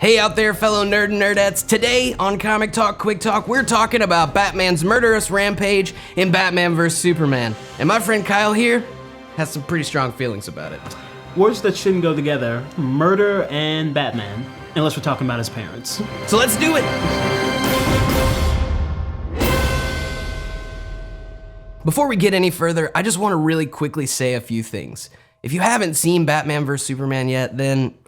Hey out there, fellow nerd and nerdettes. Today on Comic Talk Quick Talk, we're talking about Batman's murderous rampage in Batman vs Superman. And my friend Kyle here has some pretty strong feelings about it. Words that shouldn't go together, murder and Batman, unless we're talking about his parents. So let's do it! Before we get any further, I just want to really quickly say a few things. If you haven't seen Batman vs Superman yet, then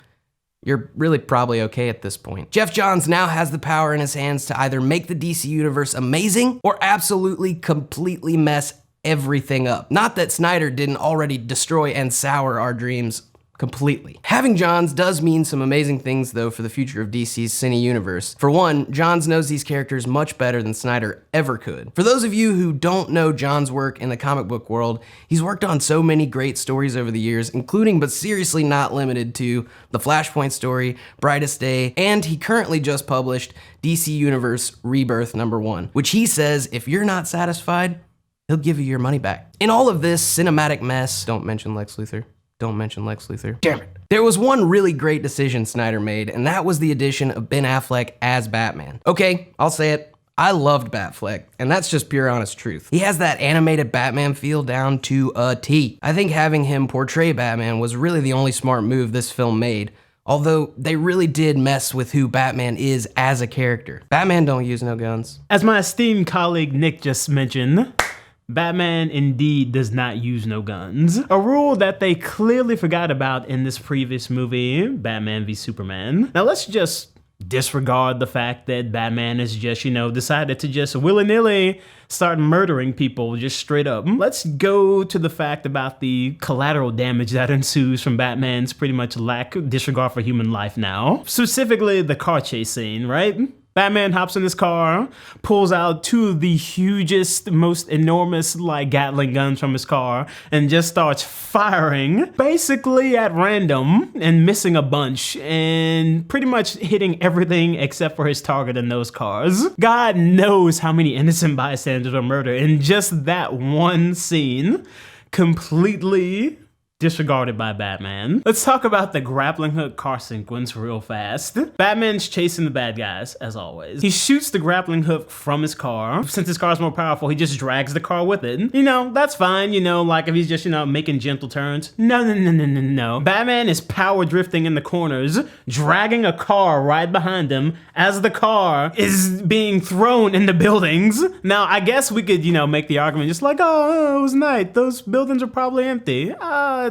you're really probably okay at this point. Jeff Johns now has the power in his hands to either make the DC universe amazing or absolutely completely mess everything up. Not that Snyder didn't already destroy and sour our dreams completely. Having Johns does mean some amazing things though for the future of DC's cine universe. For one, Johns knows these characters much better than Snyder ever could. For those of you who don't know Johns' work in the comic book world, he's worked on so many great stories over the years, including but seriously not limited to the Flashpoint story, Brightest Day, and he currently just published DC Universe Rebirth #1, which he says if you're not satisfied, he'll give you your money back. In all of this cinematic mess, don't mention Lex Luthor. Don't mention Lex Luthor. Damn it. There was one really great decision Snyder made, and that was the addition of Ben Affleck as Batman. Okay, I'll say it. I loved Batfleck, and that's just pure honest truth. He has that animated Batman feel down to a T. I think having him portray Batman was really the only smart move this film made, although they really did mess with who Batman is as a character. Batman don't use no guns. As my esteemed colleague Nick just mentioned, Batman indeed does not use no guns. A rule that they clearly forgot about in this previous movie, Batman v Superman. Now let's just disregard the fact that Batman has just, decided to just willy-nilly start murdering people just straight up. Let's go to the fact about the collateral damage that ensues from Batman's pretty much disregard for human life now. Specifically the car chase scene, right? Batman hops in his car, pulls out two of the hugest, most enormous Gatling guns from his car, and just starts firing basically at random and missing a bunch and pretty much hitting everything except for his target in those cars. God knows how many innocent bystanders were murdered in just that one scene, completely disregarded by Batman. Let's talk about the grappling hook car sequence real fast. Batman's chasing the bad guys, as always. He shoots the grappling hook from his car. Since his car's more powerful, he just drags the car with it. That's fine, like if he's just, making gentle turns. No. Batman is power drifting in the corners, dragging a car right behind him as the car is being thrown into buildings. Now, I guess we could, make the argument just oh, it was night. Those buildings are probably empty.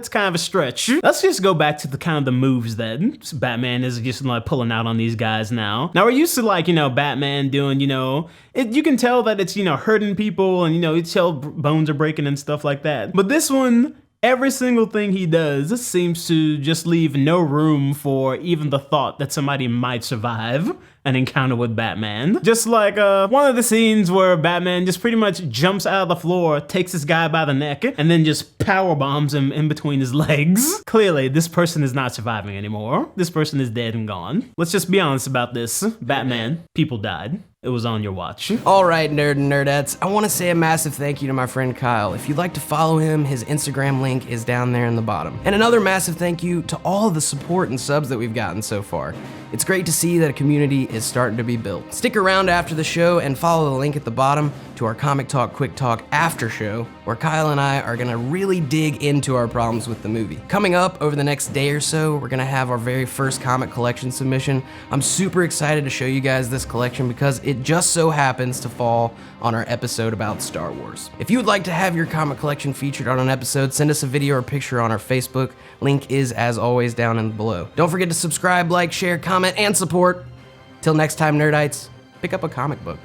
It's kind of a stretch. Let's just go back to the kind of the moves that Batman is just pulling out on these guys now. Now we're used to Batman doing, you can tell that it's, hurting people and, you tell bones are breaking and stuff like that. But this one, every single thing he does seems to just leave no room for even the thought that somebody might survive an encounter with Batman. Just like one of the scenes where Batman just pretty much jumps out of the floor, takes this guy by the neck, and then just power bombs him in between his legs. Clearly, this person is not surviving anymore. This person is dead and gone. Let's just be honest about this. Batman, people died. It was on your watch. All right, nerd and nerdettes, I want to say a massive thank you to my friend Kyle. If you'd like to follow him, his Instagram link is down there in the bottom. And another massive thank you to all of the support and subs that we've gotten so far. It's great to see that a community is starting to be built. Stick around after the show and follow the link at the bottom to our Comic Talk Quick Talk after show, where Kyle and I are gonna really dig into our problems with the movie. Coming up over the next day or so, we're gonna have our very first comic collection submission. I'm super excited to show you guys this collection because it just so happens to fall on our episode about Star Wars. If you would like to have your comic collection featured on an episode, send us a video or picture on our Facebook. Link is, as always, down in below. Don't forget to subscribe, like, share, comment, and support. Till next time, Nerdites, pick up a comic book.